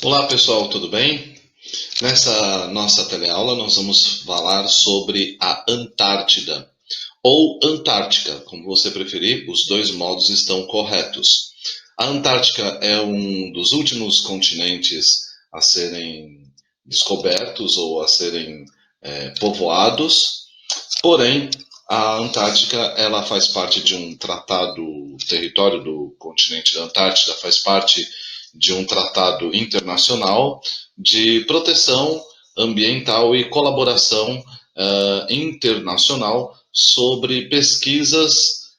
Olá pessoal, tudo bem? Nessa nossa teleaula nós vamos falar sobre a Antártida, ou Antártica, como você preferir, os dois modos estão corretos. A Antártica é um dos últimos continentes a serem descobertos ou a serem povoados, porém a Antártica ela faz parte de um tratado, o território do continente da Antártida faz parte de um tratado internacional de proteção ambiental e colaboração internacional sobre pesquisas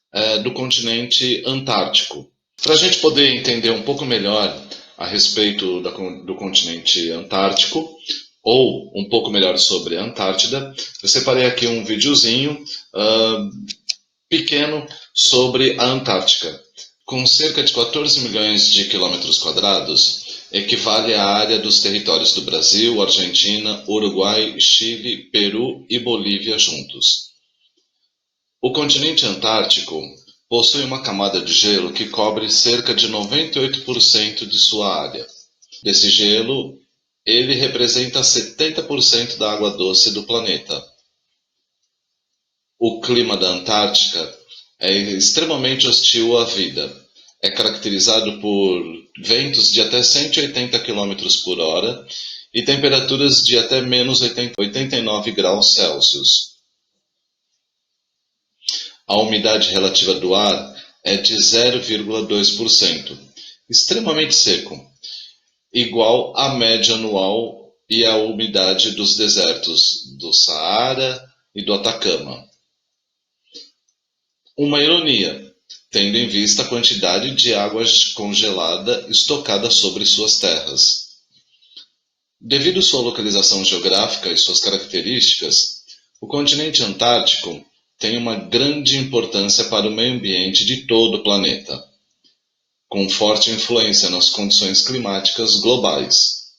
do continente antártico. Para a gente poder entender um pouco melhor a respeito do continente antártico, ou um pouco melhor sobre a Antártida, eu separei aqui um videozinho pequeno sobre a Antártica. Com cerca de 14 milhões de quilômetros quadrados, equivale à área dos territórios do Brasil, Argentina, Uruguai, Chile, Peru e Bolívia juntos. O continente antártico possui uma camada de gelo que cobre cerca de 98% de sua área. Desse gelo, ele representa 70% da água doce do planeta. O clima da Antártica é extremamente hostil à vida. É caracterizado por ventos de até 180 km por hora e temperaturas de até menos 89 graus Celsius. A umidade relativa do ar é de 0,2%, extremamente seco, igual à média anual e à umidade dos desertos do Saara e do Atacama. Uma ironia, tendo em vista a quantidade de água congelada estocada sobre suas terras. Devido sua localização geográfica e suas características, o continente antártico tem uma grande importância para o meio ambiente de todo o planeta, com forte influência nas condições climáticas globais.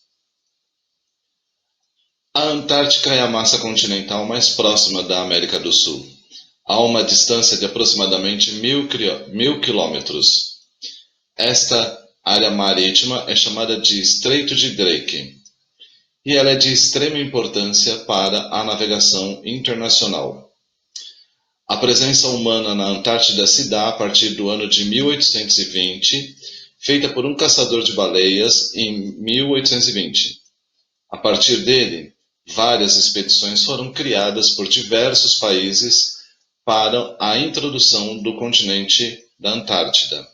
A Antártica é a massa continental mais próxima da América do Sul, a uma distância de aproximadamente 1000 quilômetros. Esta área marítima é chamada de Estreito de Drake e ela é de extrema importância para a navegação internacional. A presença humana na Antártida se dá a partir do ano de 1820, feita por um caçador de baleias em 1820. A partir dele, várias expedições foram criadas por diversos países para a introdução do continente da Antártida.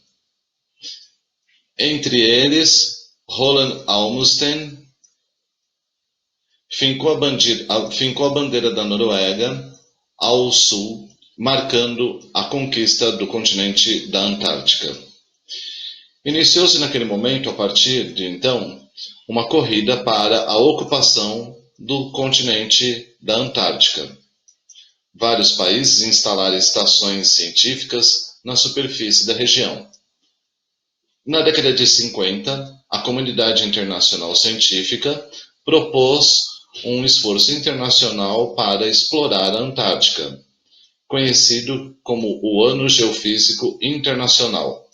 Entre eles, Roald Amundsen fincou a bandeira da Noruega ao sul, marcando a conquista do continente da Antártica. Iniciou-se naquele momento, a partir de então, uma corrida para a ocupação do continente da Antártica. Vários países instalaram estações científicas na superfície da região. Na década de 50, a comunidade internacional científica propôs um esforço internacional para explorar a Antártica, conhecido como o Ano Geofísico Internacional.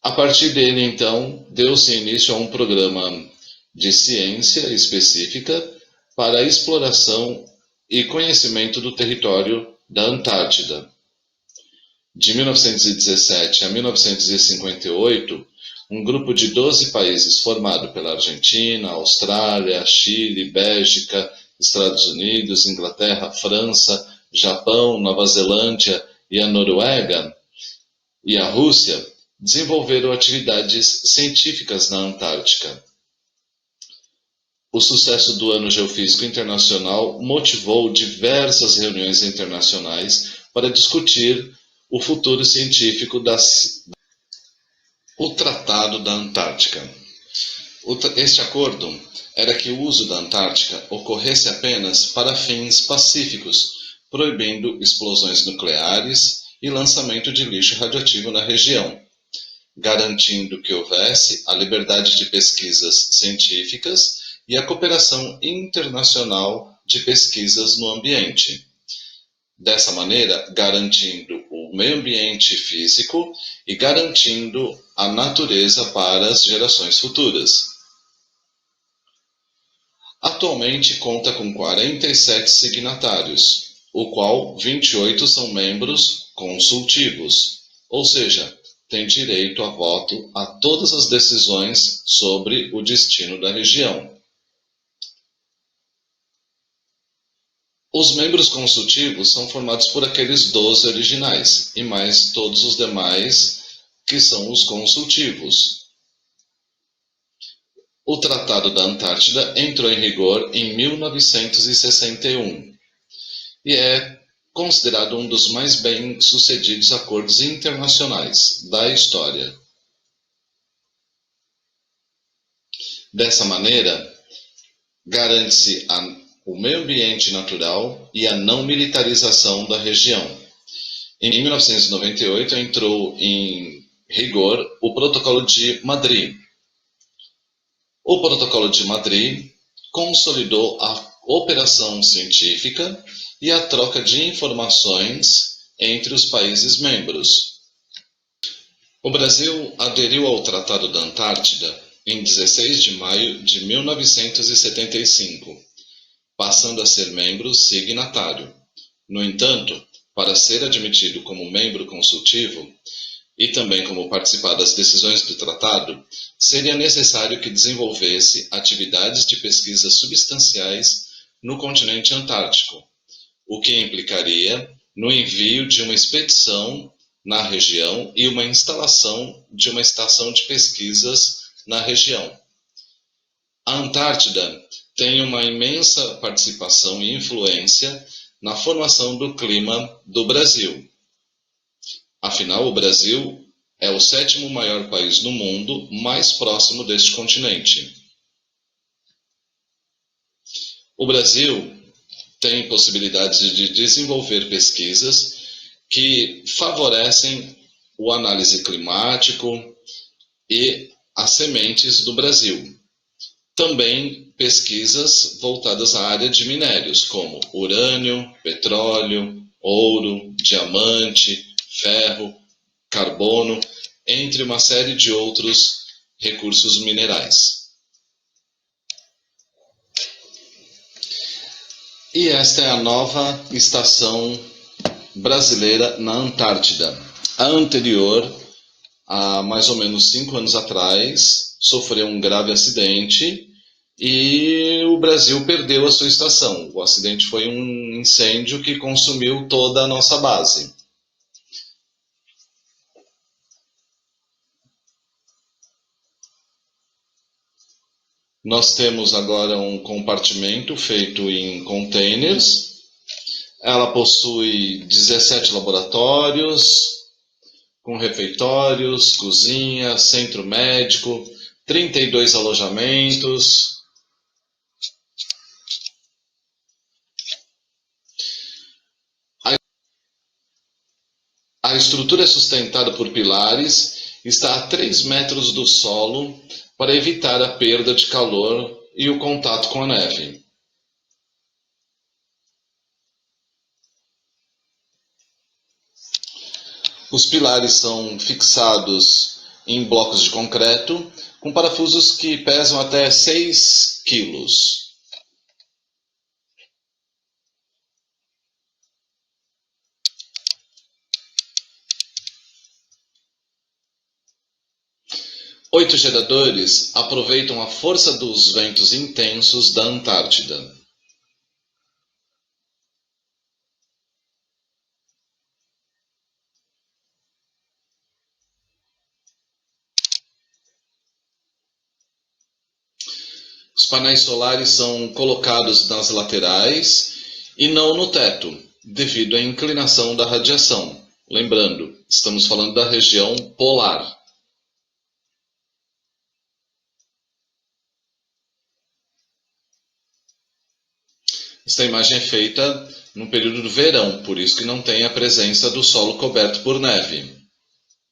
A partir dele, então, deu-se início a um programa de ciência específica para a exploração e conhecimento do território da Antártida. De 1917 a 1958, um grupo de 12 países formado pela Argentina, Austrália, Chile, Bélgica, Estados Unidos, Inglaterra, França, Japão, Nova Zelândia e a Noruega e a Rússia desenvolveram atividades científicas na Antártica. O sucesso do Ano Geofísico Internacional motivou diversas reuniões internacionais para discutir o futuro científico o Tratado da Antártica. Este acordo era que o uso da Antártica ocorresse apenas para fins pacíficos, proibindo explosões nucleares e lançamento de lixo radioativo na região, garantindo que houvesse a liberdade de pesquisas científicas e a cooperação internacional de pesquisas no ambiente. Dessa maneira, garantindo o o meio ambiente físico e garantindo a natureza para as gerações futuras. Atualmente conta com 47 signatários, o qual 28 são membros consultivos, ou seja, têm direito a voto a todas as decisões sobre o destino da região. Os membros consultivos são formados por aqueles 12 originais e mais todos os demais que são os consultivos. O Tratado da Antártida entrou em vigor em 1961 e é considerado um dos mais bem-sucedidos acordos internacionais da história. Dessa maneira, garante-se o meio ambiente natural e a não militarização da região. Em 1998 entrou em vigor o Protocolo de Madrid. O Protocolo de Madrid consolidou a cooperação científica e a troca de informações entre os países membros. O Brasil aderiu ao Tratado da Antártida em 16 de maio de 1975, passando a ser membro signatário. No entanto, para ser admitido como membro consultivo e também como participar das decisões do tratado, seria necessário que desenvolvesse atividades de pesquisa substanciais no continente antártico, o que implicaria no envio de uma expedição na região e uma instalação de uma estação de pesquisas na região. A Antártida tem uma imensa participação e influência na formação do clima do Brasil. Afinal, o Brasil é o 7º maior país do mundo mais próximo deste continente. O Brasil tem possibilidades de desenvolver pesquisas que favorecem o análise climático e as sementes do Brasil. Também pesquisas voltadas à área de minérios, como urânio, petróleo, ouro, diamante, ferro, carbono, entre uma série de outros recursos minerais. E esta é a nova estação brasileira na Antártida. A anterior, há mais ou menos 5 anos atrás, sofreu um grave acidente e o Brasil perdeu a sua estação. O acidente foi um incêndio que consumiu toda a nossa base. Nós temos agora um compartimento feito em containers. Ela possui 17 laboratórios, com refeitórios, cozinha, centro médico, 32 alojamentos. A estrutura é sustentada por pilares, está a 3 metros do solo para evitar a perda de calor e o contato com a neve. Os pilares são fixados em blocos de concreto com parafusos que pesam até 6 quilos. Oito geradores aproveitam a força dos ventos intensos da Antártida. Os painéis solares são colocados nas laterais e não no teto, devido à inclinação da radiação. Lembrando, estamos falando da região polar. Esta imagem é feita no período do verão, por isso que não tem a presença do solo coberto por neve.